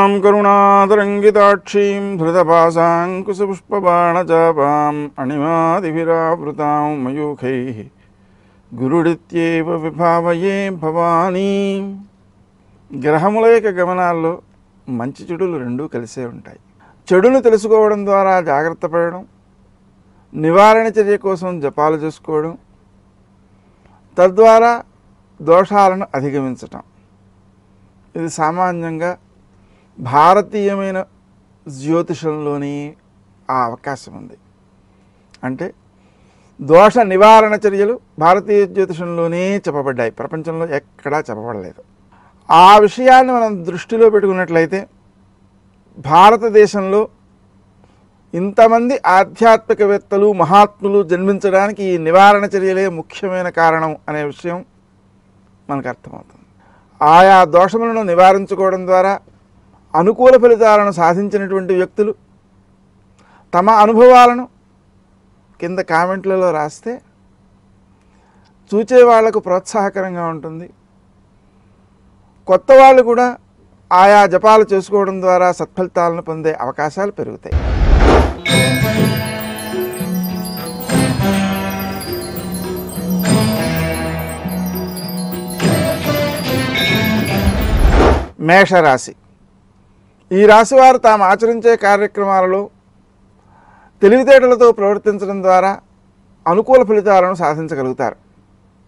కరుణాం కరుణాతరంగితాక్షీం ధృతపాశాంకుశపుష్పబాణచాపాం అణిమాదిభిరావృతాం మయూఖైః గురుడిత్యేవ విభావయే భవానీ. గ్రహముల యొక్క గమనాల్లో మంచి చెడులు రెండూ కలిసే ఉంటాయి. చెడును తెలుసుకోవడం ద్వారా జాగ్రత్త పడడం, నివారణ చర్య కోసం జపాలు చేసుకోవడం, తద్వారా దోషాలను అధిగమించటం, ఇది సామాన్యంగా భారతీయమైన జ్యోతిషంలోని ఆ అవకాశం ఉంది. అంటే దోష నివారణ చర్యలు భారతీయ జ్యోతిషంలోనే చెప్పబడ్డాయి, ప్రపంచంలో ఎక్కడా చెప్పబడలేదు. ఆ విషయాన్ని మనం దృష్టిలో పెట్టుకున్నట్లయితే భారతదేశంలో ఇంతమంది ఆధ్యాత్మికవేత్తలు మహాత్ములు జన్మించడానికి ఈ నివారణ చర్యలే ముఖ్యమైన కారణం అనే విషయం మనకు అర్థమవుతుంది. ఆయా దోషములను నివారించుకోవడం ద్వారా అనుకూల ఫలితాలను సాధించినటువంటి వ్యక్తులు తమ అనుభవాలను కింద కామెంట్లలో రాస్తే చూచే వాళ్లకు ప్రోత్సాహకరంగా ఉంటుంది. కొత్త వాళ్ళు కూడా ఆయా జపాలు చేసుకోవడం ద్వారా సత్ఫలితాలను పొందే అవకాశాలు పెరుగుతాయి. మేషరాశి. ఈ రాశి వారు తాము ఆచరించే కార్యక్రమాలలో తెలివితేటలతో ప్రవర్తించడం ద్వారా అనుకూల ఫలితాలను సాధించగలుగుతారు.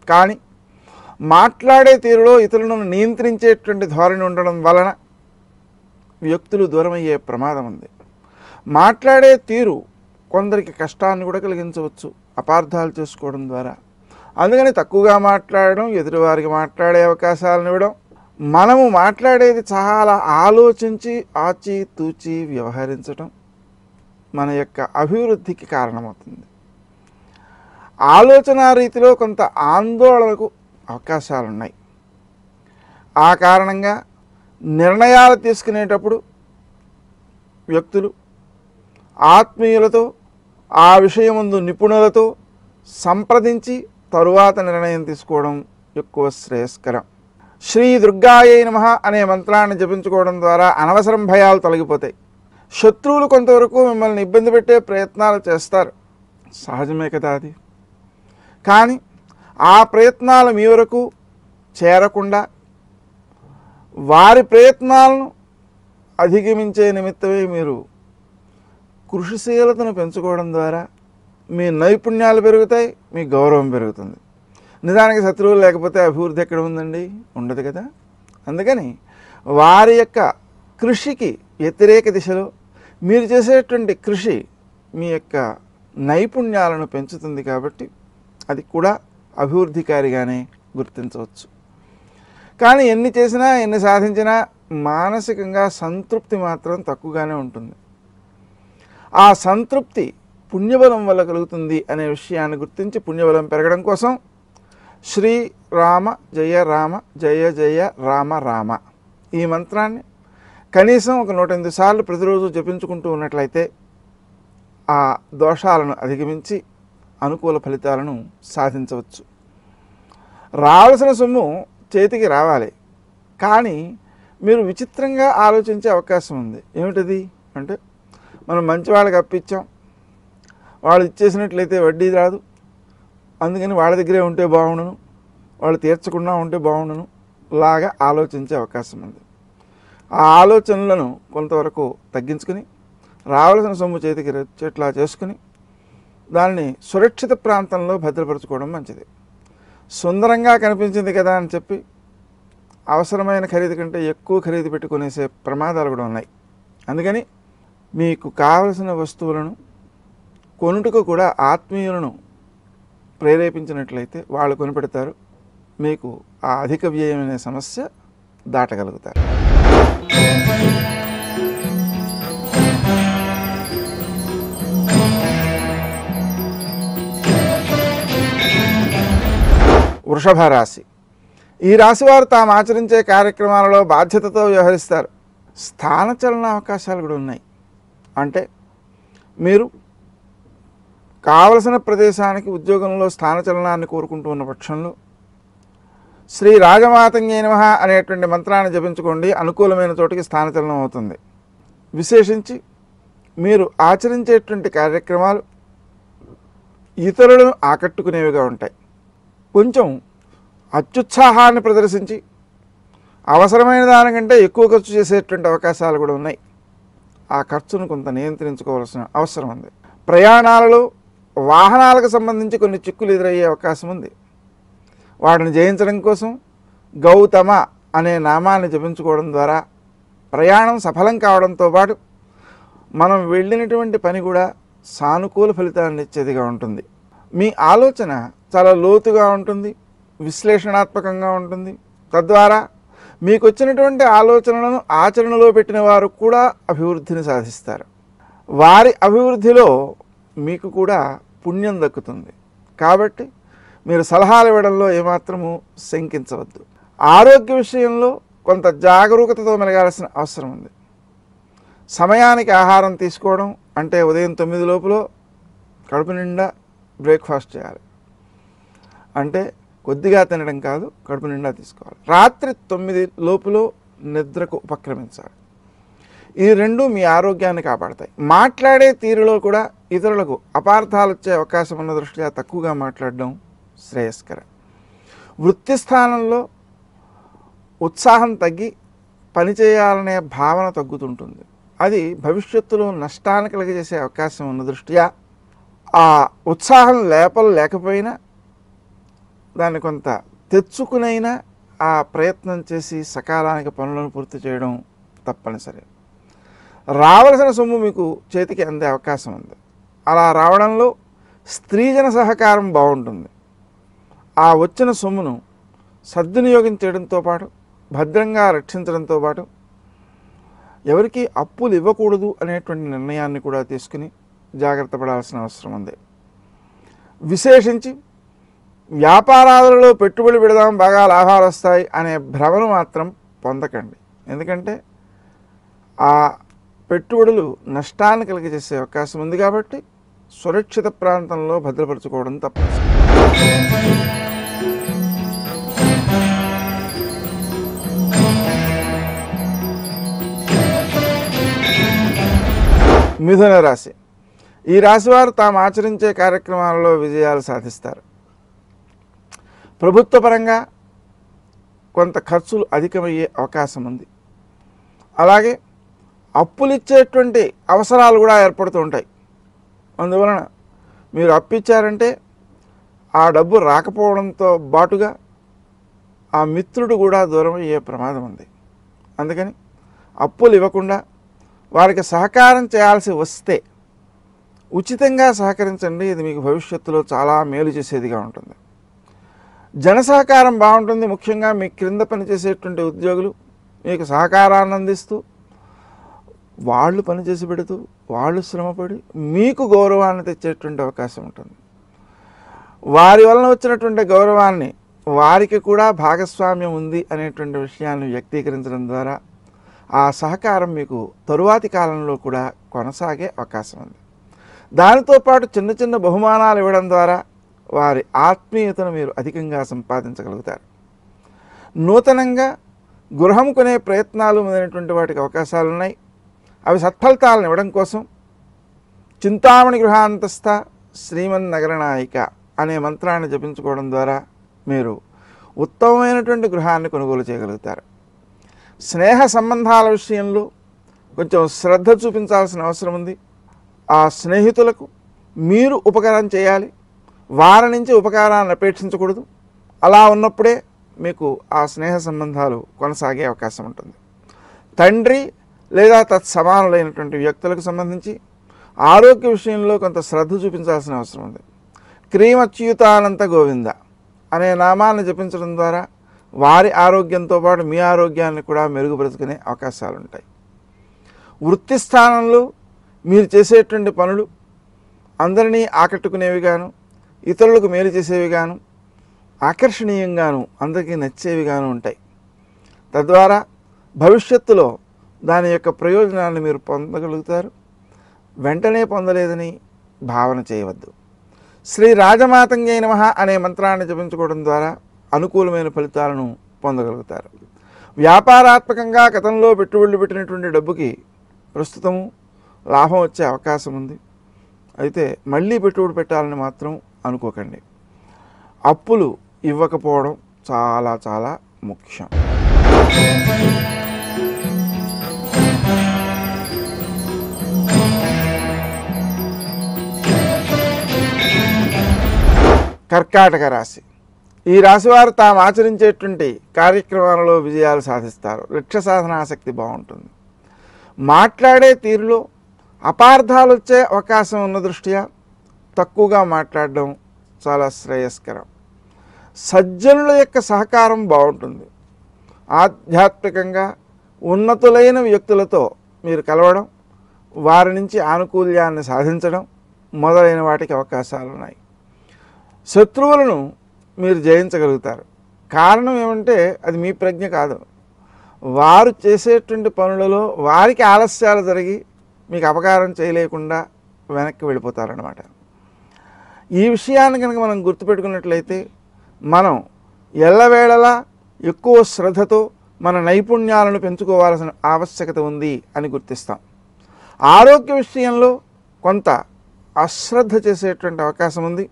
కానీ మాట్లాడే తీరులో ఇతరులను నియంత్రించేటువంటి ధోరణి ఉండడం వలన వ్యక్తులు దూరమయ్యే ప్రమాదం ఉంది. మాట్లాడే తీరు కొందరికి కష్టాన్ని కూడా కలిగించవచ్చు, అపార్థాలు చేసుకోవడం ద్వారా. అందుకని తక్కువగా మాట్లాడడం, ఎదుటివారికి మాట్లాడే అవకాశాలను ఇవ్వడం, మనము మాట్లాడేది చాలా ఆలోచించి ఆచితూచి వ్యవహరించడం మన యొక్క అభివృద్ధికి కారణమవుతుంది. ఆలోచన రీతిలో కొంత ఆందోళనకు అవకాశాలున్నాయి. ఆ కారణంగా నిర్ణయాలు తీసుకునేటప్పుడు వ్యక్తులు ఆత్మీయులతో, ఆ విషయమందు నిపుణులతో సంప్రదించి తరువాత నిర్ణయం తీసుకోవడం ఎక్కువ శ్రేయస్కరం. శ్రీ దుర్గాయై నమః అనే మంత్రాన్ని జపించుకోవడం ద్వారా అనవసరం భయాలు తొలగిపోతాయి. శత్రువులు కొంతవరకు మిమ్మల్ని ఇబ్బంది పెట్టే ప్రయత్నాలు చేస్తారు, సహజమే కదా అది. కానీ ఆ ప్రయత్నాలు మీ వరకు చేరకుండా వారి ప్రయత్నాలను అధిగమించే నిమిత్తమే మీరు కృషిశీలతను పెంచుకోవడం ద్వారా మీ నైపుణ్యాలు పెరుగుతాయి, మీ గౌరవం పెరుగుతుంది. నిజానికి శత్రువులు లేకపోతే అభివృద్ధి ఎక్కడ ఉందండి? ఉండదు కదా. అందుకని వారి యొక్క కృషికి వ్యతిరేక దిశలో మీరు చేసేటువంటి కృషి మీ యొక్క నైపుణ్యాలను పెంచుతుంది. కాబట్టి అది కూడా అభివృద్ధికారిగానే గుర్తించవచ్చు. కానీ ఎన్ని చేసినా ఎన్ని సాధించినా మానసికంగా సంతృప్తి మాత్రం తక్కువగానే ఉంటుంది. ఆ సంతృప్తి పుణ్యబలం వల్ల కలుగుతుంది అనే విషయాన్ని గుర్తించి పుణ్యబలం పెరగడం కోసం శ్రీ రామ జయ రామ జయ జయ రామ రామ ఈ మంత్రాన్ని కనీసం ఒక 108 సార్లు ప్రతిరోజు జపించుకుంటూ ఉన్నట్లయితే ఆ దోషాలను అధిగమించి అనుకూల ఫలితాలను సాధించవచ్చు. రావాల్సిన సొమ్ము చేతికి రావాలి, కానీ మీరు విచిత్రంగా ఆలోచించే అవకాశం ఉంది. ఏమిటది అంటే, మనం మంచి వాళ్ళకి అప్పిచ్చాం, వాళ్ళు ఇచ్చేసినట్లయితే వడ్డీ రాదు, అందుకని వాళ్ళ దగ్గరే ఉంటే బాగుండును, వాళ్ళు తీర్చకుండా ఉంటే బాగుండును లాగా ఆలోచించే అవకాశం ఉంది. ఆ ఆలోచనలను కొంతవరకు తగ్గించుకుని రావాల్సిన సొమ్ము చేతికి చెట్లా చేసుకుని దాన్ని సురక్షిత ప్రాంతంలో భద్రపరచుకోవడం మంచిది. సుందరంగా కనిపించింది కదా అని చెప్పి అవసరమైన ఖరీదు కంటే ఎక్కువ ఖరీదు పెట్టుకునేసే ప్రమాదాలు కూడా ఉన్నాయి. అందుకని మీకు కావలసిన వస్తువులను కొనుటకు కూడా ఆత్మీయులను ప్రేరేపించినట్లయితే వాళ్ళు కొనిపెడతారు, మీకు ఆ అధిక వ్యయం అనే సమస్య దాటగలుగుతారు. వృషభ రాశి. ఈ రాశి వారు తాము ఆచరించే కార్యక్రమాలలో బాధ్యతతో వ్యవహరిస్తారు. స్థానచలన అవకాశాలు కూడా ఉన్నాయి. అంటే మీరు కావలసిన ప్రదేశానికి ఉద్యోగంలో స్థానచలనాన్ని కోరుకుంటూ ఉన్న పక్షంలో శ్రీ రాజమాతంగే నమః అనేటువంటి మంత్రాన్ని జపించుకోండి. అనుకూలమైన చోటికి స్థానచలనం అవుతుంది. విశేషించి మీరు ఆచరించేటువంటి కార్యక్రమాలు ఇతరులను ఆకట్టుకునేవిగా ఉంటాయి. కొంచెం అత్యుత్సాహాన్ని ప్రదర్శించి అవసరమైన దానికంటే ఎక్కువ ఖర్చు చేసేటువంటి అవకాశాలు కూడా ఉన్నాయి. ఆ ఖర్చును కొంత నియంత్రించుకోవాల్సిన అవసరం ఉంది. ప్రయాణాలలో వాహనాలకు సంబంధించి కొన్ని చిక్కులు ఎదురయ్యే అవకాశం ఉంది. వాటిని జయించడం కోసం గౌతమ అనే నామాన్ని జపించుకోవడం ద్వారా ప్రయాణం సఫలం కావడంతో పాటు మనం వెళ్ళినటువంటి పని కూడా సానుకూల ఫలితాన్ని ఇచ్చేదిగా ఉంటుంది. మీ ఆలోచన చాలా లోతుగా ఉంటుంది, విశ్లేషణాత్మకంగా ఉంటుంది. తద్వారా మీకు వచ్చినటువంటి ఆలోచనలను ఆచరణలో పెట్టిన వారు కూడా అభివృద్ధిని సాధిస్తారు. వారి అభివృద్ధిలో మీకు కూడా పుణ్యం దక్కుతుంది. కాబట్టి మీరు సలహాలు ఇవ్వడంలో ఏమాత్రము శంకించవద్దు. ఆరోగ్య విషయంలో కొంత జాగరూకతతో మెలగాల్సిన అవసరం ఉంది. సమయానికి ఆహారం తీసుకోవడం అంటే ఉదయం 9 లోపల కడుపు నిండా బ్రేక్ఫాస్ట్ చేయాలి. అంటే కొద్దిగా తినడం కాదు, కడుపు నిండా తీసుకోవాలి. రాత్రి 9 లోపల నిద్రకు ఉపక్రమించాలి. ఈ రెండు మీ ఆరోగ్యాన్ని కాపాడతాయి. మాట్లాడే తీరులో కూడా ఇతరులకు అపార్థాలు వచ్చే అవకాశం ఉన్న దృష్ట్యా తక్కువగా మాట్లాడడం శ్రేయస్కరం. వృత్తి స్థానంలో ఉత్సాహం తగ్గి పనిచేయాలనే భావన తగ్గుతుంటుంది. అది భవిష్యత్తులో నష్టాన్ని కలిగజేసే అవకాశం ఉన్న దృష్ట్యా ఆ ఉత్సాహం లేకపోయినా దాన్ని కొంత తెచ్చుకునైనా ఆ ప్రయత్నం చేసి సకాలానికి పనులను పూర్తి చేయడం తప్పనిసరి. రావలసిన సొమ్ము మీకు చేతికి అందే అవకాశం ఉంది. అలా రావడంలో స్త్రీజన సహకారం బాగుంటుంది. ఆ వచ్చిన సొమ్మును సద్వినియోగం చేయడంతో పాటు భద్రంగా రక్షించడంతో పాటు ఎవరికి అప్పులు ఇవ్వకూడదు అనేటువంటి నిర్ణయాన్ని కూడా తీసుకుని జాగ్రత్త పడాల్సిన అవసరం ఉంది. విశేషించి వ్యాపారాలలో పెట్టుబడి పెడదాం బాగా లాభాలు వస్తాయి అనే భ్రమను మాత్రం పొందకండి. ఎందుకంటే ఆ పెట్టుబడులు నష్టాన్ని కలిగజేసే అవకాశం ఉంది. కాబట్టి సురక్షిత ప్రాంతంలో భద్రపరచుకోవడం తప్పనిసరి. మిథున రాశి. ఈ రాశివారు తాము ఆచరించే కార్యక్రమాలలో విజయాలు సాధిస్తారు. ప్రభుత్వ పరంగా కొంత ఖర్చులు అధికమయ్యే అవకాశం ఉంది. అలాగే అప్పులు ఇచ్చేటువంటి అవసరాలు కూడా ఏర్పడుతూ ఉంటాయి. అందువలన మీరు అప్పు ఇచ్చారంటే ఆ డబ్బు రాకపోవడంతో బాటుగా ఆ మిత్రుడు కూడా దూరం అయ్యే ప్రమాదం ఉంది. అందుకని అప్పులు ఇవ్వకుండా వారికి సహకారం చేయాల్సి వస్తే ఉచితంగా సహకరించండి. ఇది మీకు భవిష్యత్తులో చాలా మేలు చేసేదిగా ఉంటుంది. జన సహకారం బాగుంటుంది. ముఖ్యంగా మీ క్రింద పనిచేసేటువంటి ఉద్యోగులు మీకు సహకారాన్ని అందిస్తూ వాళ్ళు పనిచేసి పెడుతూ వాళ్ళు శ్రమపడి మీకు గౌరవాన్ని తెచ్చేటువంటి అవకాశం ఉంటుంది. వారి వలన వచ్చినటువంటి గౌరవాన్ని వారికి కూడా భాగస్వామ్యం ఉంది అనేటువంటి విషయాన్ని వ్యక్తీకరించడం ద్వారా ఆ సహకారం మీకు తరువాతి కాలంలో కూడా కొనసాగే అవకాశం ఉంది. దానితో పాటు చిన్న చిన్న బహుమానాలు ఇవ్వడం ద్వారా వారి ఆత్మీయతను మీరు అధికంగా సంపాదించగలుగుతారు. నూతనంగా గృహం కొనే ప్రయత్నాలు మొదలైనటువంటి వాటికి అవకాశాలు ఉన్నాయి. అవి సత్ఫలితాలను ఇవ్వడం కోసం చింతామణి గృహాంతస్థ శ్రీమన్నగరనాయిక అనే మంత్రాన్ని జపించుకోవడం ద్వారా మీరు ఉత్తమమైనటువంటి గృహాన్ని కొనుగోలు చేయగలుగుతారు. స్నేహ సంబంధాల విషయంలో కొంచెం శ్రద్ధ చూపించాల్సిన అవసరం ఉంది. ఆ స్నేహితులకు మీరు ఉపకారం చేయాలి, వారి నుంచి ఉపకారాన్ని అపేక్షించకూడదు. అలా ఉన్నప్పుడే మీకు ఆ స్నేహ సంబంధాలు కొనసాగే అవకాశం ఉంటుంది. తండ్రి లేదా తత్సమానులైనటువంటి వ్యక్తులకు సంబంధించి ఆరోగ్య విషయంలో కొంత శ్రద్ధ చూపించాల్సిన అవసరం ఉంది. క్రీమచ్యుతానంత గోవింద అనే నామాన్ని జపించడం ద్వారా వారి ఆరోగ్యంతో పాటు మీ ఆరోగ్యాన్ని కూడా మెరుగుపరుచుకునే అవకాశాలు ఉంటాయి. వృత్తి స్థానంలో మీరు చేసేటువంటి పనులు అందరినీ ఆకట్టుకునేవిగాను, ఇతరులకు మేలు చేసేవిగాను, ఆకర్షణీయంగాను, అందరికీ నచ్చేవిగాను ఉంటాయి. తద్వారా భవిష్యత్తులో దాని యొక్క ప్రయోజనాన్ని మీరు పొందగలుగుతారు. వెంటనే పొందలేదని భావన చేయవద్దు. శ్రీ రాజమాతంగే నమః అనే మంత్రాన్ని జపించుకోవడం ద్వారా అనుకూలమైన ఫలితాలను పొందగలుగుతారు. వ్యాపారాత్మకంగా గతంలో పెట్టుబడులు పెట్టినటువంటి డబ్బుకి ప్రస్తుతము లాభం వచ్చే అవకాశం ఉంది. అయితే మళ్ళీ పెట్టుబడి పెట్టాలని మాత్రం అనుకోకండి. అప్పులు ఇవ్వకపోవడం చాలా చాలా ముఖ్యం. కర్కాటక రాశి. ఈ రాశివారు తాము ఆచరించేటువంటి కార్యక్రమాలలో విజయాలు సాధిస్తారు. లక్ష్య సాధన ఆసక్తి బాగుంటుంది. మాట్లాడే తీరులో అపార్థాలు వచ్చే అవకాశం ఉన్న దృష్ట్యా తక్కువగా మాట్లాడడం చాలా శ్రేయస్కరం. సజ్జనుల యొక్క సహకారం బాగుంటుంది. ఆధ్యాత్మికంగా ఉన్నతులైన వ్యక్తులతో మీరు కలవడం, వారి నుంచి ఆనుకూల్యాన్ని సాధించడం మొదలైన వాటికి అవకాశాలు ఉన్నాయి. శత్రువులను మీరు జయించగలుగుతారు. కారణం ఏమంటే అది మీ ప్రజ్ఞ కాదు. వారు చేసేటువంటి పనులలో వారికి ఆలస్యాలు జరిగి మీకు అపకారం చేయలేకుండా వెనక్కి వెళ్ళిపోతారన్నమాట. ఈ విషయాన్ని కనుక మనం గుర్తుపెట్టుకున్నట్లయితే మనం ఎల్లవేళలా ఎక్కువ శ్రద్ధతో మన నైపుణ్యాలను పెంచుకోవాల్సిన ఆవశ్యకత ఉంది అని గుర్తిస్తాం. ఆరోగ్య విషయంలో కొంత అశ్రద్ధ చేసేటువంటి అవకాశం ఉంది.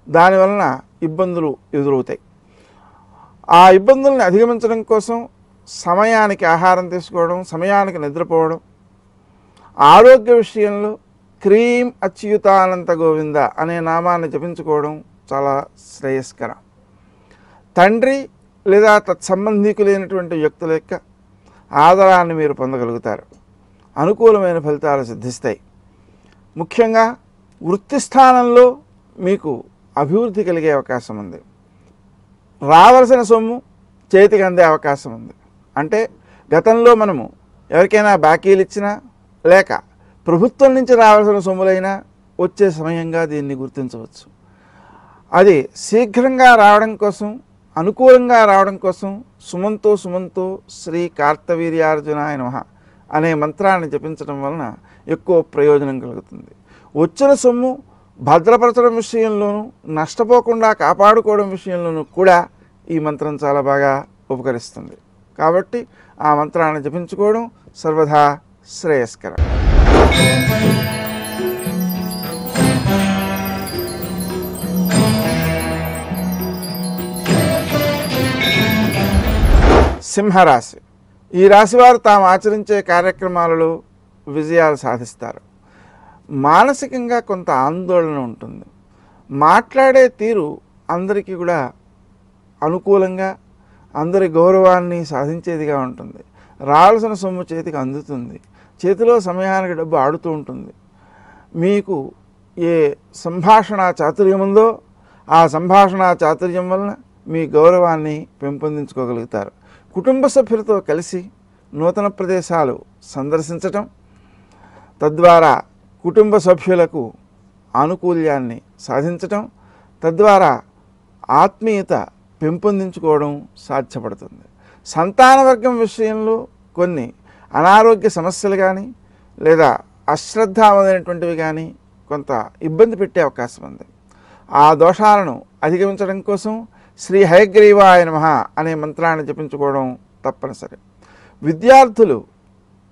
దానివలన ఇబ్బందులు ఎదురవుతాయి. ఆ ఇబ్బందుల్ని అధిగమించడం కోసం సమయానికి ఆహారం తీసుకోవడం, సమయానికి నిద్రపోవడం, ఆరోగ్య విషయంలో క్రీం అచ్యుతానంత గోవింద అనే నామాన్ని జపించుకోవడం చాలా శ్రేయస్కరం. తండ్రి లేదా తత్సంబంధికులైనటువంటి వ్యక్తుల యొక్క ఆదరాన్ని మీరు పొందగలుగుతారు. అనుకూలమైన ఫలితాలు సిద్ధిస్తాయి. ముఖ్యంగా వృత్తి స్థానంలో మీకు అభివృద్ధి కలిగే అవకాశం ఉంది. రావాల్సిన సొమ్ము చేతికి అందే అవకాశం ఉంది. అంటే గతంలో మనము ఎవరికైనా బాకీలు ఇచ్చినా లేక ప్రభుత్వం నుంచి రావాల్సిన సొమ్ములైనా వచ్చే సమయంగా దీన్ని గుర్తించవచ్చు. అది శీఘ్రంగా రావడం కోసం, అనుకూలంగా రావడం కోసం సుమంతో శ్రీ కార్తవీర్యార్జునాయ నమః అనే మంత్రాన్ని జపించడం వలన ఎక్కువ ప్రయోజనం కలుగుతుంది. వచ్చిన సొమ్ము భద్రపరచడం విషయంలోనూ, నష్టపోకుండా కాపాడుకోవడం విషయంలోనూ కూడా ఈ మంత్రం చాలా బాగా ఉపకరిస్తుంది. కాబట్టి ఆ మంత్రాన్ని జపించుకోవడం సర్వదా శ్రేయస్కరం. సింహరాశి. ఈ రాశివారు తాము ఆచరించే కార్యక్రమాలలో విజయాలు సాధిస్తారు. మానసికంగా కొంత ఆందోళన ఉంటుంది. మాట్లాడే తీరు అందరికీ కూడా అనుకూలంగా, అందరి గౌరవాన్ని సాధించేదిగా ఉంటుంది. రావాల్సిన సొమ్ము చేతికి అందుతుంది. చేతిలో సమయానికి డబ్బు ఆడుతూ ఉంటుంది. మీకు ఏ సంభాషణ చాతుర్యం ఉందో ఆ సంభాషణ చాతుర్యం వలన మీ గౌరవాన్ని పెంపొందించుకోగలుగుతారు. కుటుంబ సభ్యులతో కలిసి నూతన ప్రదేశాలు సందర్శించటం, తద్వారా కుటుంబ సభ్యులకు ఆనుకూల్యాన్ని సాధించటం, తద్వారా ఆత్మీయత పెంపొందించుకోవడం సాధ్యపడుతుంది. సంతానవర్గం విషయంలో కొన్ని అనారోగ్య సమస్యలు కానీ లేదా అశ్రద్ధామైనటువంటివి కానీ కొంత ఇబ్బంది పెట్టే అవకాశం ఉంది. ఆ దోషాలను అధిగమించడం కోసం శ్రీ హయగ్రీవాయ నమః అనే మంత్రాన్ని జపించుకోవడం తప్పనిసరి. విద్యార్థులు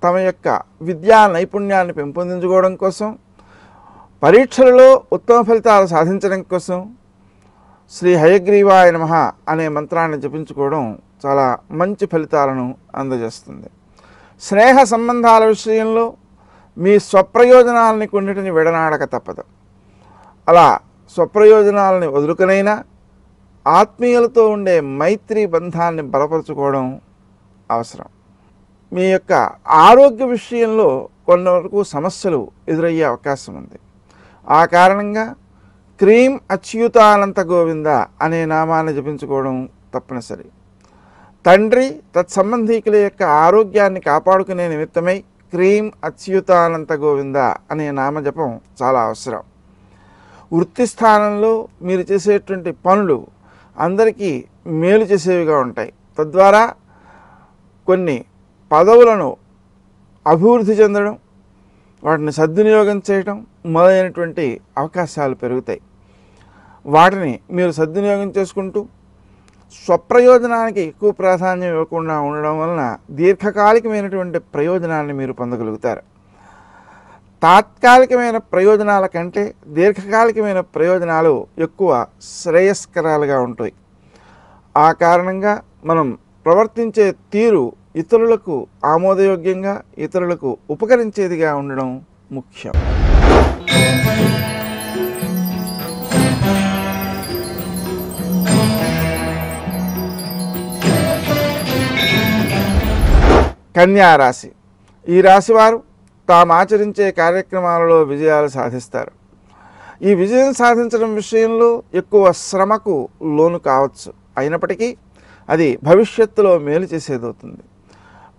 తమ యొక్క విద్యా నైపుణ్యాన్ని పెంపొందించుకోవడం కోసం, పరీక్షలలో ఉత్తమ ఫలితాలు సాధించడం కోసం శ్రీ హయగ్రీవాయ నమః అనే మంత్రాన్ని జపించుకోవడం చాలా మంచి ఫలితాలను అందజేస్తుంది. స్నేహ సంబంధాల విషయంలో మీ స్వప్రయోజనాలని కొన్నిటిని విడనాడక తప్పదు. అలా స్వప్రయోజనాలని వదులుకనైనా ఆత్మీయులతో ఉండే మైత్రి బంధాన్ని బలపరుచుకోవడం అవసరం. మీ యొక్క ఆరోగ్య విషయంలో కొంతవరకు సమస్యలు ఎదురయ్యే అవకాశం ఉంది. ఆ కారణంగా క్రీం అచ్యుతానంత గోవింద అనే నామాన్ని జపించుకోవడం తప్పనిసరి. తండ్రి తత్సంబంధీకుల యొక్క ఆరోగ్యాన్ని కాపాడుకునే నిమిత్తమై క్రీం అచ్యుతానంత గోవింద అనే నామజపం చాలా అవసరం. వృత్తి స్థానంలో మీరు చేసేటువంటి పనులు అందరికీ మేలు చేసేవిగా ఉంటాయి. తద్వారా కొన్ని పదవులను అభివృద్ధి చెందడం, వాటిని సద్వినియోగం చేయడం మొదలైనటువంటి అవకాశాలు పెరుగుతాయి. వాటిని మీరు సద్వినియోగం చేసుకుంటూ స్వప్రయోజనానికి ఎక్కువ ప్రాధాన్యం ఇవ్వకుండా ఉండడం వలన దీర్ఘకాలికమైనటువంటి ప్రయోజనాన్ని మీరు పొందగలుగుతారు. తాత్కాలికమైన ప్రయోజనాల కంటే దీర్ఘకాలికమైన ప్రయోజనాలు ఎక్కువ శ్రేయస్కరాలుగా ఉంటాయి. ఆ కారణంగా మనం ప్రవర్తించే తీరు ఇతరులకు ఆమోదయోగ్యంగా, ఇతరులకు ఉపకరించేదిగా ఉండడం ముఖ్యం. కన్యా రాశి. ఈ రాశివారు తాము ఆచరించే కార్యక్రమాలలో విజయాలు సాధిస్తారు. ఈ విజయం సాధించడం విషయంలో ఎక్కువ శ్రమకు లోను కావచ్చు. అయినప్పటికీ అది భవిష్యత్తులో మేలు చేసేదవుతుంది.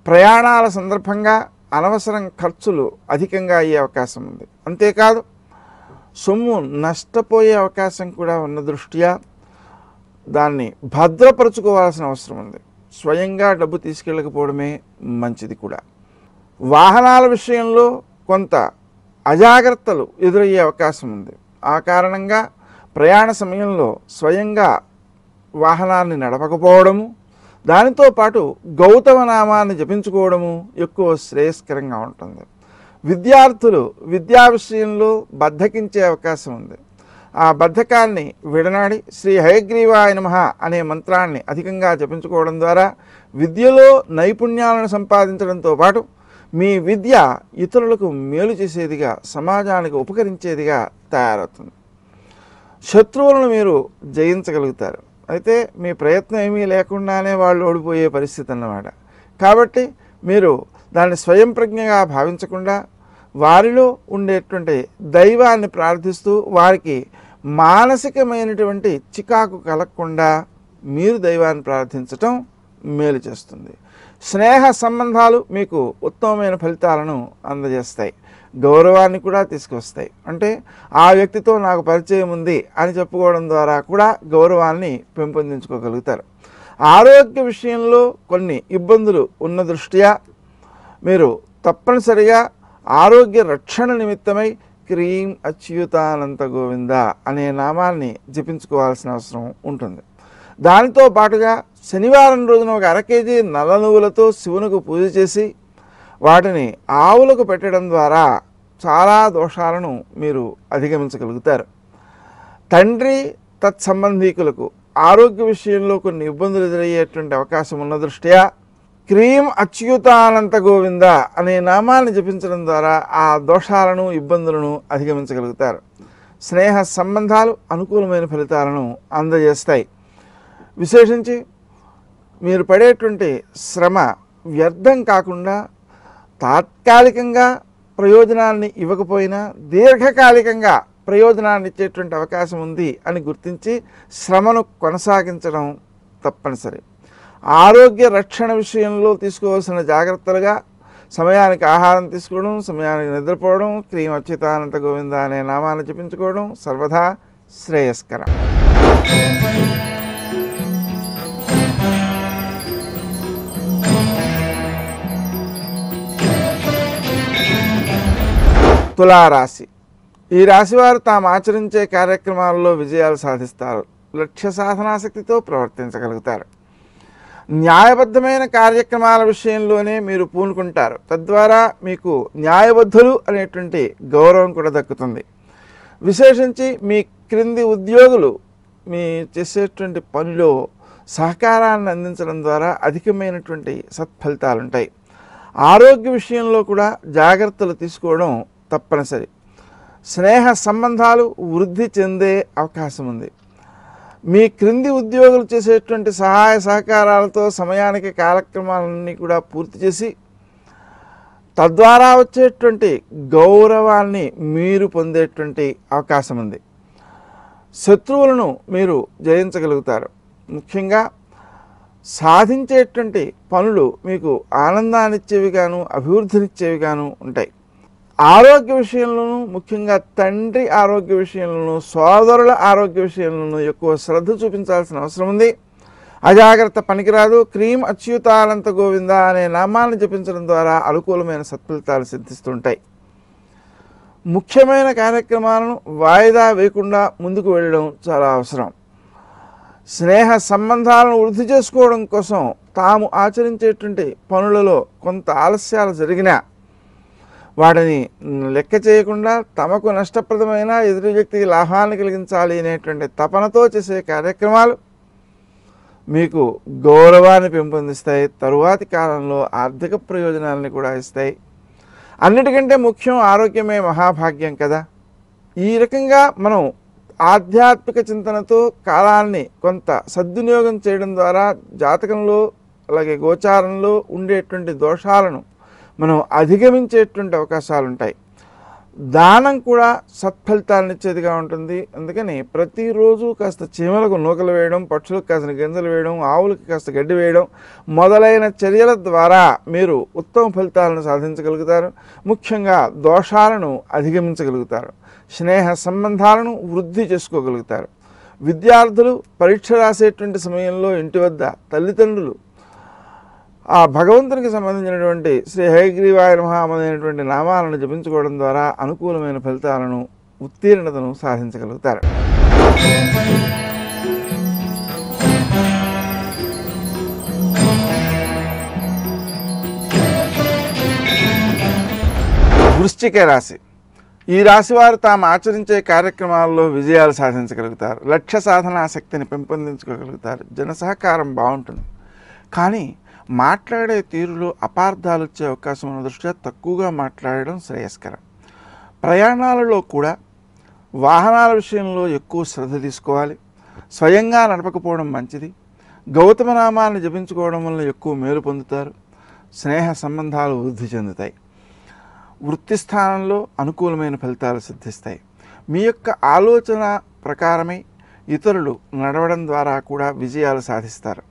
ప్రయాణాల సందర్భంగా అనవసరం ఖర్చులు అధికంగా అయ్యే అవకాశం ఉంది. అంతేకాదు సొమ్ము నష్టపోయే అవకాశం కూడా ఉన్న దృష్ట్యా దాన్ని భద్రపరుచుకోవాల్సిన అవసరం ఉంది. స్వయంగా డబ్బు తీసుకెళ్ళకపోవడమే మంచిది కూడా. వాహనాల విషయంలో కొంత అజాగ్రత్తలు ఎదురయ్యే అవకాశం ఉంది. ఆ కారణంగా ప్రయాణ సమయంలో స్వయంగా వాహనాన్ని నడపకపోవడము, దానితో పాటు గౌతమ నామాన్ని జపించుకోవడము ఎక్కువ శ్రేయస్కరంగా ఉంటుంది. విద్యార్థులు విద్యా విషయంలో బద్ధకించే అవకాశం ఉంది. ఆ బద్ధకాన్ని విడనాడి శ్రీ హయగ్రీవాయ నమః అనే మంత్రాన్ని అధికంగా జపించుకోవడం ద్వారా విద్యలో నైపుణ్యాలను సంపాదించడంతో పాటు మీ విద్య ఇతరులకు మేలు చేసేదిగా, సమాజానికి ఉపకరించేదిగా తయారవుతుంది. శత్రువులను మీరు జయించగలుగుతారు. అయితే మీ ప్రయత్నం ఏమీ లేకుండానే వాళ్ళు ఓడిపోయే పరిస్థితి అన్నమాట. కాబట్టి మీరు దాన్ని స్వయం ప్రజ్ఞగా భావించకుండా వారిలో ఉండేటువంటి దైవాన్ని ప్రార్థిస్తూ వారికి మానసికమైనటువంటి చికాకు కలగకుండా మీరు దైవాన్ని ప్రార్థించటం మేలు చేస్తుంది. స్నేహ సంబంధాలు మీకు ఉత్తమమైన ఫలితాలను అందజేస్తాయి, గౌరవాన్ని కూడా తీసుకొస్తాయి. అంటే ఆ వ్యక్తితో నాకు పరిచయం ఉంది అని చెప్పుకోవడం ద్వారా కూడా గౌరవాన్ని పెంపొందించుకోగలుగుతారు. ఆరోగ్య విషయంలో కొన్ని ఇబ్బందులు ఉన్న దృష్ట్యా మీరు తప్పనిసరిగా ఆరోగ్య రక్షణ నిమిత్తమై క్రీం అచ్యుతానంత గోవింద అనే నామాన్ని జపించుకోవాల్సిన అవసరం ఉంటుంది. దానితో పాటుగా శనివారం రోజున ఒక 1 కేజీ నల్ల నువ్వులతో శివునికి పూజ చేసి వాటిని ఆవులకు పెట్టడం ద్వారా చాలా దోషాలను మీరు అధిగమించగలుగుతారు. తండ్రి తత్సంబంధీకులకు ఆరోగ్య విషయంలో కొన్ని ఇబ్బందులు ఎదురయ్యేటువంటి అవకాశం ఉన్న దృష్ట్యా క్రీం అచ్యుతానంత గోవింద అనే నామాన్ని జపించడం ద్వారా ఆ దోషాలను, ఇబ్బందులను అధిగమించగలుగుతారు. స్నేహ సంబంధాలు అనుకూలమైన ఫలితాలను అందజేస్తాయి. విశేషించి మీరు పడేటువంటి శ్రమ వ్యర్థం కాకుండా తాత్కాలికంగా ప్రయోజనాన్ని ఇవ్వకపోయినా దీర్ఘకాలికంగా ప్రయోజనాన్ని ఇచ్చేటువంటి అవకాశం ఉంది అని గుర్తించి శ్రమను కొనసాగించడం తప్పనిసరి. ఆరోగ్య రక్షణ విషయంలో తీసుకోవాల్సిన జాగ్రత్తలుగా సమయానికి ఆహారం తీసుకోవడం, సమయానికి నిద్రపోవడం, క్రీం అచ్యుతానంత గోవింద అనే నామాన్ని జపించుకోవడం సర్వదా శ్రేయస్కరం. తులారాశి. ఈ రాశివారు తాము ఆచరించే కార్యక్రమాల్లో విజయాలు సాధిస్తారు. లక్ష్య సాధనాశక్తితో ప్రవర్తించగలుగుతారు. న్యాయబద్ధమైన కార్యక్రమాల విషయంలోనే మీరు పూనుకుంటారు. తద్వారా మీకు న్యాయబద్ధులు అనేటువంటి గౌరవం కూడా దక్కుతుంది. విశేషించి మీ క్రింది ఉద్యోగులు మీ చేసేటువంటి పనిలో సహకారాన్ని అందించడం ద్వారా అధికమైనటువంటి సత్ఫలితాలు ఉంటాయి. ఆరోగ్య విషయంలో కూడా జాగ్రత్తలు తీసుకోవడం తప్పనిసరి. స్నేహ సంబంధాలు వృద్ధి చెందే అవకాశం ఉంది. మీ క్రింది ఉద్యోగులు చేసేటువంటి సహాయ సహకారాలతో సమయానికి కార్యక్రమాలన్నీ కూడా పూర్తి చేసి తద్వారా వచ్చేటువంటి గౌరవాన్ని మీరు పొందేటువంటి అవకాశం ఉంది. శత్రువులను మీరు జయించగలుగుతారు. ముఖ్యంగా సాధించేటువంటి పనులు మీకు ఆనందాన్నిచ్చేవిగాను, అభివృద్ధినిచ్చేవిగాను ఉంటాయి. ఆరోగ్య విషయంలోనూ, ముఖ్యంగా తండ్రి ఆరోగ్య విషయంలోనూ, సోదరుల ఆరోగ్య విషయంలోనూ ఎక్కువ శ్రద్ధ చూపించాల్సిన అవసరం ఉంది. అజాగ్రత్త పనికిరాదు. క్రీం అచ్యుతానంత గోవింద అనే నామాన్ని జపించడం ద్వారా అనుకూలమైన సత్ఫలితాలు సిద్ధిస్తుంటాయి. ముఖ్యమైన కార్యక్రమాలను వాయిదా వేయకుండా ముందుకు వెళ్ళడం చాలా అవసరం. స్నేహ సంబంధాలను వృద్ధి చేసుకోవడం కోసం తాము ఆచరించేటువంటి పనులలో కొంత ఆలస్యాలు జరిగినా వాటిని లెక్క చేయకుండా తమకు నష్టప్రదమైన ఎదుటి వ్యక్తికి లాభాన్ని కలిగించాలి అనేటువంటి తపనతో చేసే కార్యక్రమాలు మీకు గౌరవాన్ని పెంపొందిస్తాయి. తరువాతి కాలంలో ఆర్థిక ప్రయోజనాలని కూడా ఇస్తాయి. అన్నిటికంటే ముఖ్యం ఆరోగ్యమే మహాభాగ్యం కదా. ఈ రకంగా మనం ఆధ్యాత్మిక చింతనతో కాలాన్ని కొంత సద్వినియోగం చేయడం ద్వారా జాతకంలో అలాగే గోచారంలో ఉండేటువంటి దోషాలను మనం అధిగమించేటువంటి అవకాశాలు ఉంటాయి. దానం కూడా సత్ఫలితాలను ఇచ్చేదిగా ఉంటుంది. అందుకని ప్రతిరోజు కాస్త చీమలకు నూకలు వేయడం, పక్షులకు కాస్త గింజలు వేయడం, ఆవులకు కాస్త గడ్డి వేయడం మొదలైన చర్యల ద్వారా మీరు ఉత్తమ ఫలితాలను సాధించగలుగుతారు. ముఖ్యంగా దోషాలను అధిగమించగలుగుతారు. స్నేహ సంబంధాలను వృద్ధి చేసుకోగలుగుతారు. విద్యార్థులు పరీక్ష రాసేటువంటి సమయంలో ఇంటి వద్ద తల్లిదండ్రులు ఆ భగవంతునికి సంబంధించినటువంటి శ్రీ హయగ్రీవాయ నమః అనేటువంటి నామాలను జపించుకోవడం ద్వారా అనుకూలమైన ఫలితాలను ఉత్తీర్ణతను సాధించగలుగుతారు. వృశ్చిక రాశి. ఈ రాశి వారు తాము ఆచరించే కార్యక్రమాల్లో విజయాలు సాధించగలుగుతారు. లక్ష్య సాధనా శక్తిని పెంపొందించుకోగలుగుతారు. జన సహకారం బాగుంటుంది. కానీ మాట్లాడే తీరులో అపార్థాలు వచ్చే అవకాశం ఉన్న దృష్ట్యా తక్కువగా మాట్లాడడం శ్రేయస్కరం. ప్రయాణాలలో కూడా వాహనాల విషయంలో ఎక్కువ శ్రద్ధ తీసుకోవాలి. స్వయంగా నడపకపోవడం మంచిది. గౌతమ నామాన్ని జపించుకోవడం వల్ల ఎక్కువ మేలు పొందుతారు. స్నేహ సంబంధాలు వృద్ధి చెందుతాయి. వృత్తి స్థానంలో అనుకూలమైన ఫలితాలు సిద్ధిస్తాయి. మీ యొక్క ఆలోచన ప్రకారమై ఇతరులు నడవడం ద్వారా కూడా విజయాలు సాధిస్తారు.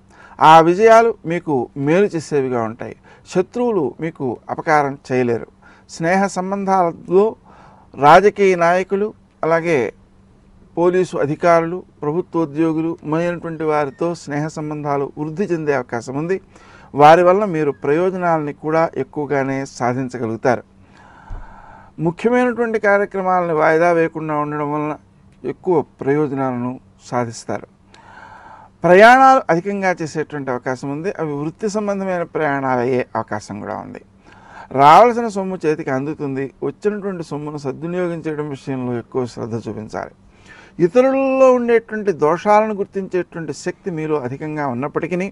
ఆ విజయాలు మీకు మేలు చేసేవిగా ఉంటాయి. శత్రువులు మీకు అపకారం చేయలేరు. స్నేహ సంబంధాలలో రాజకీయ నాయకులు అలాగే పోలీసు అధికారులు, ప్రభుత్వోద్యోగులు మొదలైనటువంటి వారితో స్నేహ సంబంధాలు వృద్ధి చెందే అవకాశం ఉంది. వారి వల్ల మీరు ప్రయోజనాలని కూడా ఎక్కువగానే సాధించగలుగుతారు. ముఖ్యమైనటువంటి కార్యక్రమాలను వాయిదా వేయకుండా ఉండడం వలన ఎక్కువ ప్రయోజనాలను సాధిస్తారు. ప్రయాణాలు అధికంగా చేసేటువంటి అవకాశం ఉంది. అవి వృత్తి సంబంధమైన ప్రయాణాలు అయ్యే అవకాశం కూడా ఉంది. రావాల్సిన సొమ్ము చేతికి అందుతుంది. వచ్చినటువంటి సొమ్మును సద్వినియోగించడం విషయంలో ఎక్కువ శ్రద్ధ చూపించాలి. ఇతరులలో ఉండేటువంటి దోషాలను గుర్తించేటువంటి శక్తి మీలో అధికంగా ఉన్నప్పటికీ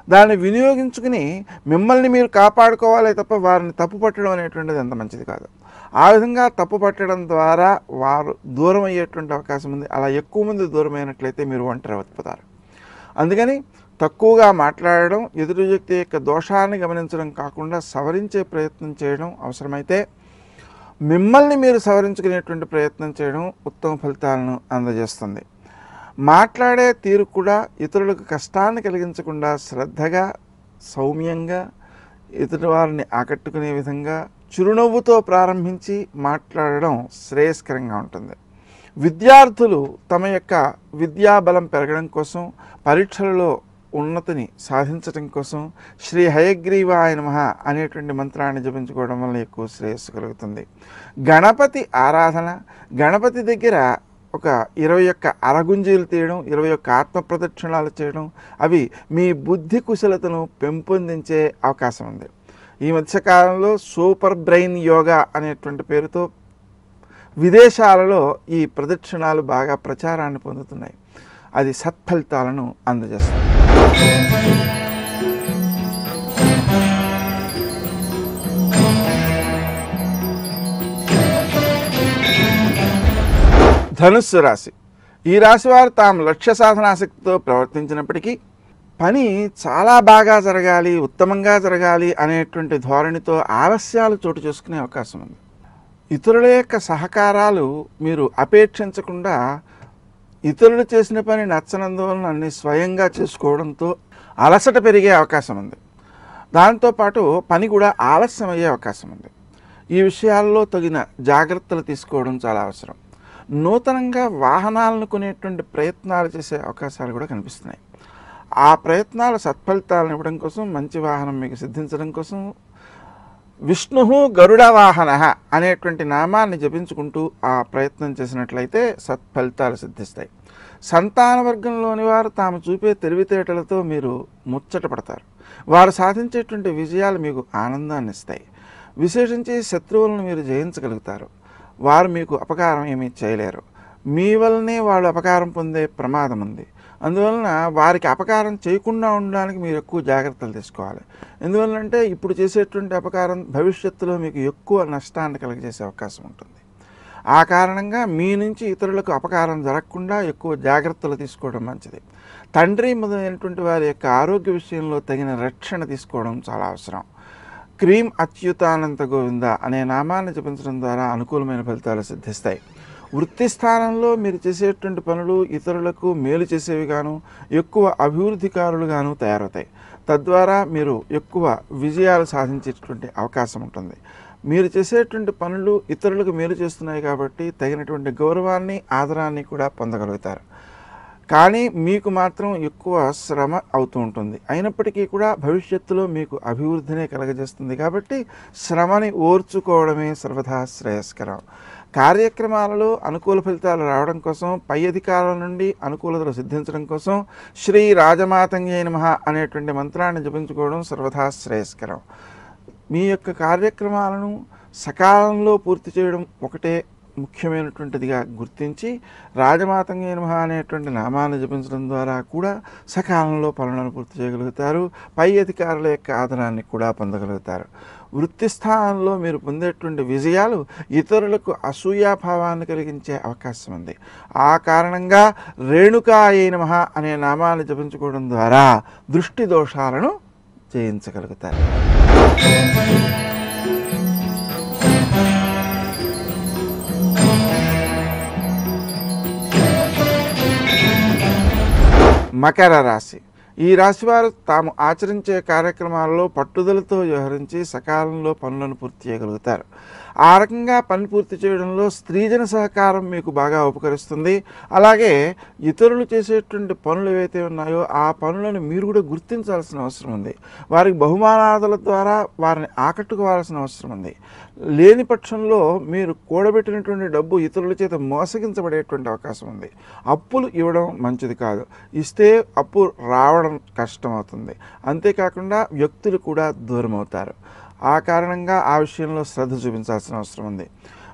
దాన్ని వినియోగించుకుని మిమ్మల్ని మీరు కాపాడుకోవాలి తప్ప వారిని తప్పు పట్టడం అనేటువంటిది ఎంత మంచిది కాదు. ఆ విధంగా తప్పు పట్టడం ద్వారా వారు దూరం అయ్యేటువంటి అవకాశం ఉంది. అలా ఎక్కువ మంది దూరం అయినట్లయితే మీరు ఒంటరి అయిపోతారు. అందుకని తక్కువగా మాట్లాడడం, ఎదుటి వ్యక్తి యొక్క దోషాన్ని గమనించడం కాకుండా సవరించే ప్రయత్నం చేయడం, అవసరమైతే మిమ్మల్ని మీరు సవరించుకునేటువంటి ప్రయత్నం చేయడం ఉత్తమ ఫలితాలను అందజేస్తుంది. మాట్లాడే తీరు కూడా ఇతరులకు కష్టాన్ని కలిగించకుండా శ్రద్ధగా, సౌమ్యంగా, ఎదుటి వారిని ఆకట్టుకునే విధంగా చిరునవ్వుతో ప్రారంభించి మాట్లాడడం శ్రేయస్కరంగా ఉంటుంది. విద్యార్థులు తమ యొక్క విద్యాబలం పెరగడం కోసం, పరీక్షలలో ఉన్నతిని సాధించడం కోసం శ్రీ హయగ్రీవాయ నమః అనేటువంటి మంత్రాన్ని జపించుకోవడం వల్ల ఎక్కువ శ్రేయస్సు కలుగుతుంది. గణపతి ఆరాధన, గణపతి దగ్గర ఒక 21 అరగుంజీలు తీయడం, 21 ఆత్మ ప్రదక్షిణాలు చేయడం, అవి మీ బుద్ధి కుశలతను పెంపొందించే అవకాశం ఉంది. ఈ మధ్యకాలంలో సూపర్ బ్రెయిన్ యోగా అనేటువంటి పేరుతో విదేశాలలో ఈ ప్రదక్షిణాలు బాగా ప్రచారాన్ని పొందుతున్నాయి. అది సత్ఫలితాలను అందజేస్తుంది. ధనుస్సు రాశి. ఈ రాశి వారు తాము లక్ష్య సాధనాశక్తితో ప్రవర్తించినప్పటికీ పని చాలా బాగా జరగాలి, ఉత్తమంగా జరగాలి అనేటువంటి ధోరణితో ఆలస్యాలు చోటు చేసుకునే అవకాశం ఉంది. ఇతరుల యొక్క సహకారాలు మీరు అపేక్షించకుండా ఇతరులు చేసిన పని నచ్చనందువలన అన్ని స్వయంగా చేసుకోవడంతో అలసట పెరిగే అవకాశం ఉంది. దాంతోపాటు పని కూడా ఆలస్యం అయ్యే అవకాశం ఉంది. ఈ విషయాల్లో తగిన జాగ్రత్తలు తీసుకోవడం చాలా అవసరం. నూతనంగా వాహనాలను కొనేటువంటి ప్రయత్నాలు చేసే అవకాశాలు కూడా కనిపిస్తున్నాయి. ఆ ప్రయత్నాలు సత్ఫలితాలను ఇవ్వడం కోసం, మంచి వాహనం మీకు సిద్ధించడం కోసం విష్ణు గరుడ వాహన అనేటువంటి నామాన్ని జపించుకుంటూ ఆ ప్రయత్నం చేసినట్లయితే సత్ఫలితాలు సిద్ధిస్తాయి. సంతాన వర్గంలోని వారు తాము చూపే తెలివితేటలతో మీరు ముచ్చట పడతారు. వారు సాధించేటువంటి విజయాలు మీకు ఆనందాన్ని ఇస్తాయి. విశేషించి శత్రువులను మీరు జయించగలుగుతారు. వారు మీకు అపకారం ఏమీ చేయలేరు. మీ వల్లనే వాళ్ళు అపకారం పొందే ప్రమాదం ఉంది. అందువలన వారికి అపకారం చేయకుండా ఉండడానికి మీరు ఎక్కువ జాగ్రత్తలు తీసుకోవాలి. ఎందువల్లంటే ఇప్పుడు చేసేటువంటి అపకారం భవిష్యత్తులో మీకు ఎక్కువ నష్టాన్ని కలుగజేసే అవకాశం ఉంటుంది. ఆ కారణంగా మీ నుంచి ఇతరులకు అపకారం జరగకుండా ఎక్కువ జాగ్రత్తలు తీసుకోవడం మంచిది. తండ్రి మొదలైనటువంటి వారి యొక్క ఆరోగ్య విషయంలో తగిన రక్షణ తీసుకోవడం చాలా అవసరం. క్రీం అచ్యుతానంత గోవింద అనే నామాన్ని జపించడం ద్వారా అనుకూలమైన ఫలితాలు సిద్ధిస్తాయి. వృత్తి స్థానంలో మీరు చేసేటువంటి పనులు ఇతరులకు మేలు చేసేవిగాను ఎక్కువ అభివృద్ధికారులుగాను తయారవుతాయి. తద్వారా మీరు ఎక్కువ విజయాలు సాధించేటువంటి అవకాశం ఉంటుంది. మీరు చేసేటువంటి పనులు ఇతరులకు మేలు చేస్తున్నాయి కాబట్టి తగినటువంటి గౌరవాన్ని ఆదరాన్ని కూడా పొందగలుగుతారు. కానీ మీకు మాత్రం ఎక్కువ శ్రమ అవుతూ ఉంటుంది. అయినప్పటికీ కూడా భవిష్యత్తులో మీకు అభివృద్ధినే కలగజేస్తుంది కాబట్టి శ్రమని ఓర్చుకోవడమే సర్వదా శ్రేయస్కరం. కార్యక్రమాలలో అనుకూల ఫలితాలు రావడం కోసం, పై అధికారుల నుండి అనుకూలతలు సిద్ధించడం కోసం శ్రీ రాజమాతంగే నమః అనేటువంటి మంత్రాన్ని జపించుకోవడం సర్వదా శ్రేయస్కరం. మీ యొక్క కార్యక్రమాలను సకాలంలో పూర్తి చేయడం ఒకటే ముఖ్యమైనటువంటిదిగా గుర్తించి రాజమాతంగే నమః అనేటువంటి నామాన్ని జపించడం ద్వారా కూడా సకాలంలో పనులను పూర్తి చేయగలుగుతారు. పై అధికారుల యొక్క ఆదరాన్ని కూడా పొందగలుగుతారు. వృత్తి స్థానంలో మీరు పొందేటువంటి విజయాలు ఇతరులకు అసూయాభావాన్ని కలిగించే అవకాశం ఉంది. ఆ కారణంగా రేణుకాయే నమః అనే నామాన్ని జపించుకోవడం ద్వారా దృష్టి దోషాలను జయించగలుగుతారు. మకర రాశి. ఈ రాశివారు తాము ఆచరించే కార్యక్రమాలలో పట్టుదలతో వ్యవహరించి సకాలంలో పనులను పూర్తి చేయగలుగుతారు. ఆ రకంగా పని పూర్తి చేయడంలో స్త్రీజన సహకారం మీకు బాగా ఉపకరిస్తుంది. అలాగే ఇతరులు చేసేటువంటి పనులు ఏవైతే ఉన్నాయో ఆ పనులను మీరు కూడా గుర్తించాల్సిన అవసరం ఉంది. వారికి బహుమానాదుల ద్వారా వారిని ఆకట్టుకోవాల్సిన అవసరం ఉంది. లేని పక్షంలో మీరు కూడబెట్టినటువంటి డబ్బు ఇతరుల చేత మోసగించబడేటువంటి అవకాశం ఉంది. అప్పులు ఇవ్వడం మంచిది కాదు. ఇస్తే అప్పు రావడం కష్టమవుతుంది. అంతేకాకుండా వ్యక్తులు కూడా దూరం అవుతారు. ఆ కారణంగా ఆ విషయంలో శ్రద్ధ చూపించాల్సిన అవసరం ఉంది.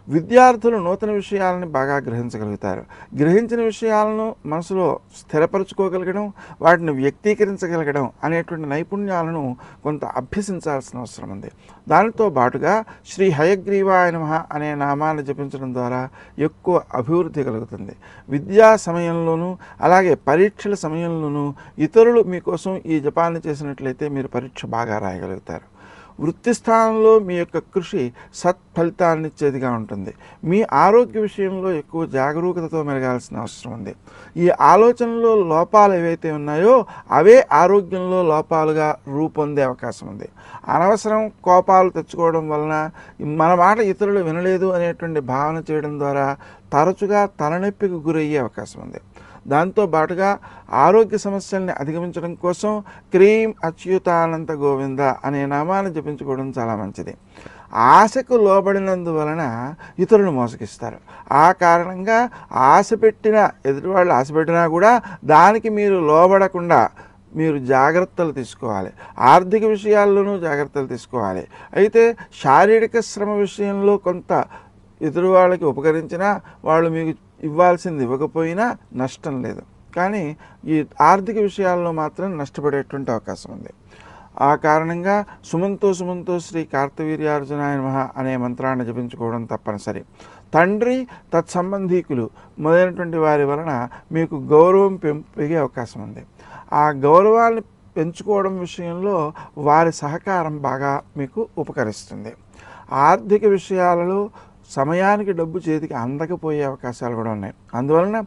విద్యార్థులు నూతన విషయాలను బాగా గ్రహించగలుగుతారు. గ్రహించిన విషయాలను మనసులో స్థిరపరచుకోగలగడం, వాటిని వ్యక్తీకరించగలగడం అనేటువంటి నైపుణ్యాలను కొంత అభ్యసించాల్సిన అవసరం ఉంది. దానితో పాటుగా శ్రీ హయగ్రీవాయ నమః అనే నామాన్ని జపించడం ద్వారా ఎక్కువ అభివృద్ధి కలుగుతుంది. విద్యా సమయంలోనూ అలాగే పరీక్షల సమయంలోనూ ఇతరులు మీకోసం ఈ జపాన్ని చేసినట్లయితే మీరు పరీక్ష బాగా రాయగలుగుతారు. వృత్తి స్థానంలో మీ యొక్క కృషి సత్ఫలితాన్నిచ్చేదిగా ఉంటుంది. మీ ఆరోగ్య విషయంలో ఎక్కువ జాగరూకతతో మెలగాల్సిన అవసరం ఉంది. ఈ ఆలోచనలో లోపాలు ఏవైతే ఉన్నాయో అవే ఆరోగ్యంలో లోపాలుగా రూపొందే అవకాశం ఉంది. అనవసరం కోపాలు తెచ్చుకోవడం వలన మన మాట ఇతరులు వినలేదు అనేటువంటి భావన చేయడం ద్వారా తరచుగా తలనొప్పికి గురయ్యే అవకాశం ఉంది. దాంతో పాటుగా ఆరోగ్య సమస్యల్ని అధిగమించడం కోసం క్రీం అచ్యుతానంత గోవింద అనే నామాన్ని జపించుకోవడం చాలా మంచిది. ఆశకు లోబడినందువలన ఇతరులు మోసగిస్తారు. ఆ కారణంగా ఎదుటివాళ్ళు ఆశ పెట్టినా కూడా దానికి మీరు లోబడకుండా మీరు జాగ్రత్తలు తీసుకోవాలి. ఆర్థిక విషయాల్లోనూ జాగ్రత్తలు తీసుకోవాలి. అయితే శారీరక శ్రమ విషయంలో కొంత ఎదురు వాళ్ళకి ఉపకరించినా వాళ్ళు మీకు ఇవ్వాల్సింది ఇవ్వకపోయినా నష్టం లేదు. కానీ ఈ ఆర్థిక విషయాల్లో మాత్రం నష్టపడేటువంటి అవకాశం ఉంది. ఆ కారణంగా సుమంతో శ్రీ కార్తవీర్యార్జునాయ నమః అనే మంత్రాన్ని జపించుకోవడం తప్పనిసరి. తండ్రి తత్సంబంధీకులు మొదలైనటువంటి వారి వలన మీకు గౌరవం పెరిగే అవకాశం ఉంది. ఆ గౌరవాన్ని పెంచుకోవడం విషయంలో వారి సహకారం బాగా మీకు ఉపకరిస్తుంది. ఆర్థిక విషయాలలో సమయానికి డబ్బు చేతికి అందకపోయే అవకాశాలు కూడా ఉన్నాయి. అందువలన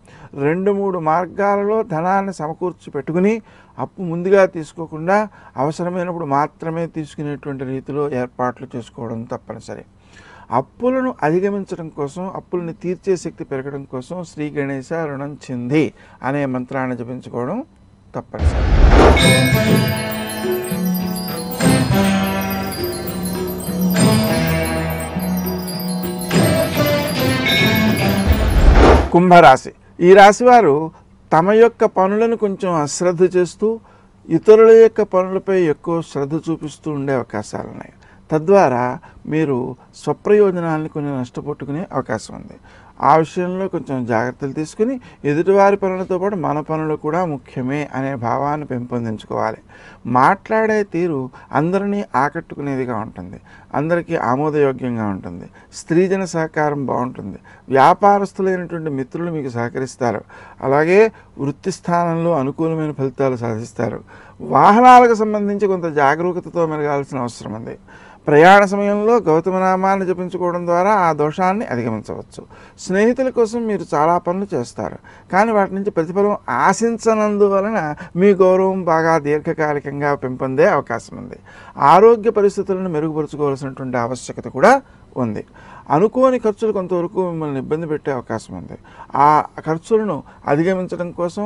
2-3 మార్గాలలో ధనాన్ని సమకూర్చి పెట్టుకుని అప్పు ముందుగా తీసుకోకుండా అవసరమైనప్పుడు మాత్రమే తీసుకునేటువంటి రీతిలో ఏర్పాట్లు చేసుకోవడం తప్పనిసరి. అప్పులను అధిగమించడం కోసం, అప్పులను తీర్చే శక్తి పెరగడం కోసం శ్రీ గణేశ రుణం చింది అనే మంత్రాన్ని జపించుకోవడం తప్పనిసరి. కుంభరాశి. ఈ రాశివారు తమ యొక్క పనులను కొంచెం అశ్రద్ధ చేస్తూ ఇతరుల యొక్క పనులపై ఎక్కువ శ్రద్ధ చూపిస్తూ ఉండే అవకాశాలు ఉన్నాయి. తద్వారా మీరు స్వప్రయోజనాలను కొన్ని నష్టపోట్టుకునే అవకాశం ఉంది. ఆ విషయంలో కొంచెం జాగ్రత్తలు తీసుకుని ఎదుటివారి పనులతో పాటు మన పనులు కూడా ముఖ్యమే అనే భావాన్ని పెంపొందించుకోవాలి. మాట్లాడే తీరు అందరినీ ఆకట్టుకునేదిగా ఉంటుంది, అందరికీ ఆమోదయోగ్యంగా ఉంటుంది. స్త్రీజన సహకారం బాగుంటుంది. వ్యాపారస్తులైనటువంటి మిత్రులు మీకు సహకరిస్తారు. అలాగే వృత్తి స్థానంలో అనుకూలమైన ఫలితాలు సాధిస్తారు. వాహనాలకు సంబంధించి కొంత జాగరూకతతో మెలగాల్సిన అవసరం ఉంది. ప్రయాణ సమయంలో గౌతమనామాన్ని జపించుకోవడం ద్వారా ఆ దోషాన్ని అధిగమించవచ్చు. స్నేహితుల కోసం మీరు చాలా పనులు చేస్తారు, కానీ వాటి నుంచి ప్రతిఫలం ఆశించనందువలన మీ గౌరవం బాగా దీర్ఘకాలికంగా పెంపొందే అవకాశం ఉంది. ఆరోగ్య పరిస్థితులను మెరుగుపరుచుకోవాల్సినటువంటి ఆవశ్యకత కూడా ఉంది. అనుకోని ఖర్చులు కొంతవరకు మిమ్మల్ని ఇబ్బంది పెట్టే అవకాశం ఉంది. ఆ ఖర్చులను అధిగమించడం కోసం,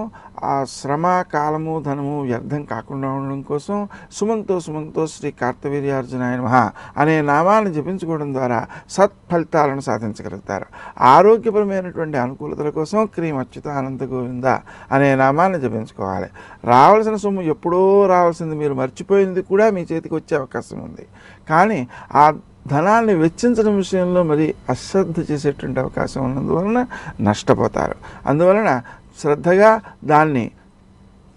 ఆ శ్రమ, కాలము, ధనము వ్యర్థం కాకుండా ఉండడం కోసం సుమంతో శ్రీ కార్తవీర్యార్జునాయ నమః అనే నామాన్ని జపించుకోవడం ద్వారా సత్ఫలితాలను సాధించగలుగుతారు. ఆరోగ్యపరమైనటువంటి అనుకూలతల కోసం క్రీం అచ్యుతానంద గోవింద అనే నామాన్ని జపించుకోవాలి. రావాల్సిన సొమ్ము ఎప్పుడో రావాల్సింది మీరు మర్చిపోయింది కూడా మీ చేతికి వచ్చే అవకాశం ఉంది. కానీ ఆ ధనాన్ని వెచ్చించడం విషయంలో మరి అశ్రద్ధ చేసేటువంటి అవకాశం ఉన్నందువలన నష్టపోతారు. అందువలన శ్రద్ధగా దాన్ని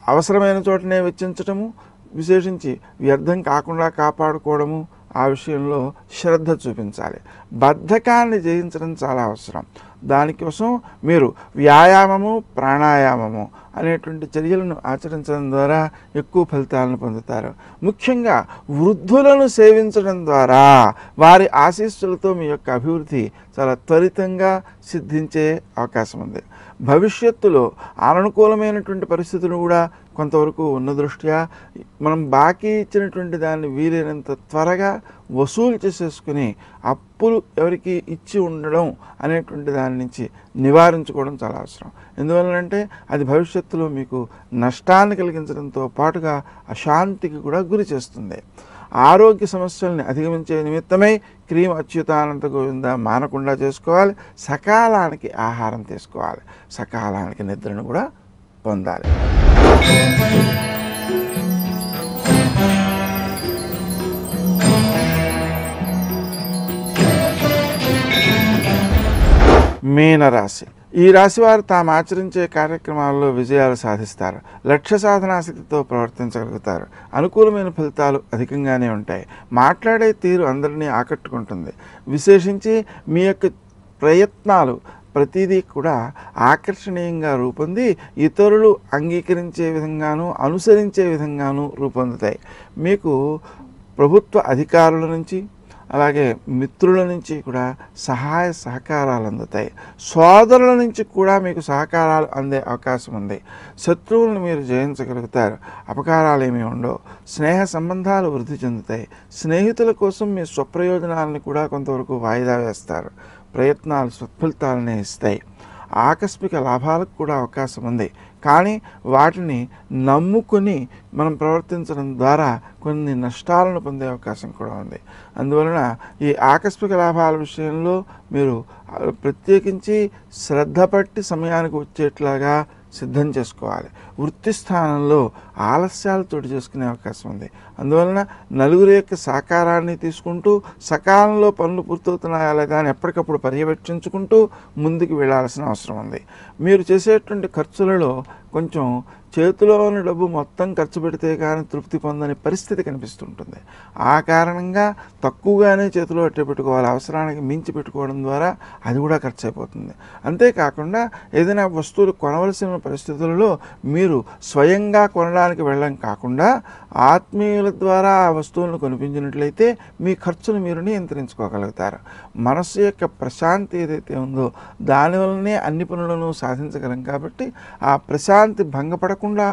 అవసరమైన చోటనే వెచ్చించటము, విశేషించి వ్యర్థం కాకుండా కాపాడుకోవడము, ఆ విషయంలో శ్రద్ధ చూపించాలి. బద్ధకాన్ని జయించడం చాలా అవసరం. దానికోసం మీరు వ్యాయామము, ప్రాణాయామము అనేటువంటి చర్యలను ఆచరించడం ద్వారా ఎక్కువ ఫలితాలను పొందుతారు. ముఖ్యంగా వృద్ధులను సేవించడం ద్వారా వారి ఆశీస్సులతో మీ యొక్క అభివృద్ధి చాలా త్వరితంగా సిద్ధించే అవకాశం ఉంది. భవిష్యత్తులో అననుకూలమైనటువంటి పరిస్థితులు కూడా కొంతవరకు ఉన్న దృష్ట్యా మనం బాకీ ఇచ్చినటువంటి దాన్ని వీలైనంత త్వరగా వసూలు చేసేసుకుని అప్పులు ఎవరికి ఇచ్చి ఉండడం అనేటువంటి దాని నుంచి నివారించుకోవడం చాలా అవసరం. ఎందువలనంటే అది భవిష్యత్తులో మీకు నష్టాన్ని కలిగించడంతో పాటుగా అశాంతికి కూడా గురి చేస్తుంది. ఆరోగ్య సమస్యల్ని అధిగమించే నిమిత్తమై క్రీం అచ్యుతానంద గోవింద మానకుండా చేసుకోవాలి. సకాలానికి ఆహారం తీసుకోవాలి. సకాలానికి నిద్రను కూడా పొందాలి. మీనరాశి. ఈ రాశి వారు తాము ఆచరించే కార్యక్రమాల్లో విజయాలు సాధిస్తారు. లక్ష్య సాధనాశక్తితో ప్రవర్తించగలుగుతారు. అనుకూలమైన ఫలితాలు అధికంగానే ఉంటాయి. మాట్లాడే తీరు అందరినీ ఆకట్టుకుంటుంది. విశేషించి మీ యొక్క ప్రయత్నాలు ప్రతిదీ కూడా ఆకర్షణీయంగా రూపొంది ఇతరులు అంగీకరించే విధంగాను అనుసరించే విధంగాను రూపొందుతాయి. మీకు ప్రభుత్వ అధికారుల నుంచి అలాగే మిత్రుల నుంచి కూడా సహాయ సహకారాలు అందుతాయి. సోదరుల నుంచి కూడా మీకు సహకారాలు అందే అవకాశం ఉంది. శత్రువులను మీరు జయించగలుగుతారు. అపకారాలు ఏమీ ఉండవు. స్నేహ సంబంధాలు వృద్ధి చెందుతాయి. స్నేహితుల కోసం మీ స్వప్రయోజనాలను కూడా కొంతవరకు వాయిదా వేస్తారు. ప్రయత్నాలు సత్ఫలితాలనే ఇస్తాయి. ఆకస్మిక లాభాలకు కూడా అవకాశం ఉంది. కానీ వాటిని నమ్ముకుని మనం ప్రవర్తించడం ద్వారా కొన్ని నష్టాలను పొందే అవకాశం కూడా ఉంది. అందువలన ఈ ఆకస్మిక లాభాల విషయంలో మీరు ప్రత్యేకించి శ్రద్ధ పట్టి సమయానికి వచ్చేట్లాగా సిద్ధం చేసుకోవాలి. వృత్తి స్థానంలో ఆలస్యాలు చోటు చేసుకునే అవకాశం ఉంది. అందువలన నలుగురి యొక్క సహకారాన్ని తీసుకుంటూ సకాలంలో పనులు పూర్తవుతున్నాయా లేదా అని ఎప్పటికప్పుడు పర్యవేక్షించుకుంటూ ముందుకు వెళ్ళాల్సిన అవసరం ఉంది. మీరు చేసేటువంటి ఖర్చులలో కొంచెం చేతిలో ఉన్న డబ్బు మొత్తం ఖర్చు పెడితే కానీ తృప్తి పొందని పరిస్థితి కనిపిస్తుంటుంది. ఆ కారణంగా తక్కువగానే చేతిలో అట్టే పెట్టుకోవాలి. అవసరానికి మించి పెట్టుకోవడం ద్వారా అది కూడా ఖర్చు అయిపోతుంది. అంతేకాకుండా ఏదైనా వస్తువులు కొనవలసిన పరిస్థితులలో మీరు స్వయంగా కొనడానికి వెళ్ళడం కాకుండా ఆత్మీయుల ద్వారా ఆ వస్తువులను కొనిపించినట్లయితే మీ ఖర్చును మీరు నియంత్రించుకోగలుగుతారు. మనస్సు యొక్క ప్రశాంతి ఏదైతే ఉందో దానివల్లనే అన్ని పనులను సాధించగలం. కాబట్టి ఆ ప్రశాంతి భంగపడకుండా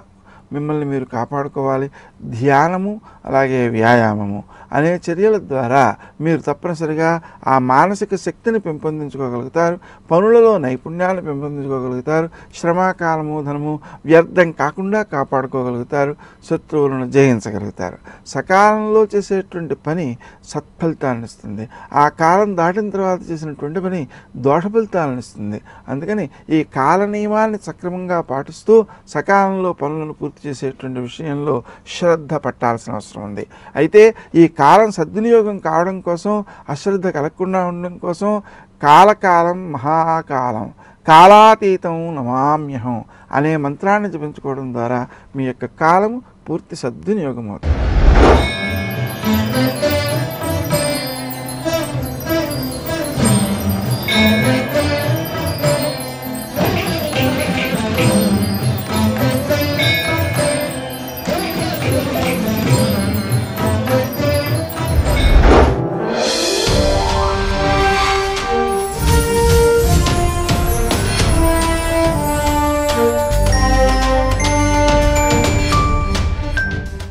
మిమ్మల్ని మీరు కాపాడుకోవాలి. ధ్యానము అలాగే వ్యాయామము అనే చర్యల ద్వారా మీరు తప్పనిసరిగా ఆ మానసిక శక్తిని పెంపొందించుకోగలుగుతారు. పనులలో నైపుణ్యాన్ని పెంపొందించుకోగలుగుతారు. శ్రమకాలము ధనము వ్యర్థం కాకుండా కాపాడుకోగలుగుతారు. శత్రువులను జయించగలుగుతారు. సకాలంలో చేసేటువంటి పని సత్ఫలితాన్ని ఇస్తుంది. ఆ కాలం దాటిన తర్వాత చేసినటువంటి పని దోష ఫలితాలను ఇస్తుంది. అందుకని ఈ కాల నియమాన్ని సక్రమంగా పాటిస్తూ సకాలంలో పనులను పూర్తి చేసేటువంటి విషయంలో శ్రద్ధ పట్టాల్సిన అవసరం ఉంది. అయితే ఈ కాలం సద్వినియోగం కావడం కోసం, అశ్రద్ధ కలగకుండా ఉండడం కోసం కాలకాలం మహాకాలం కాలాతీతం నమామ్యహం అనే మంత్రాన్ని జపించుకోవడం ద్వారా మీ యొక్క కాలము పూర్తి సద్వినియోగం అవుతుంది.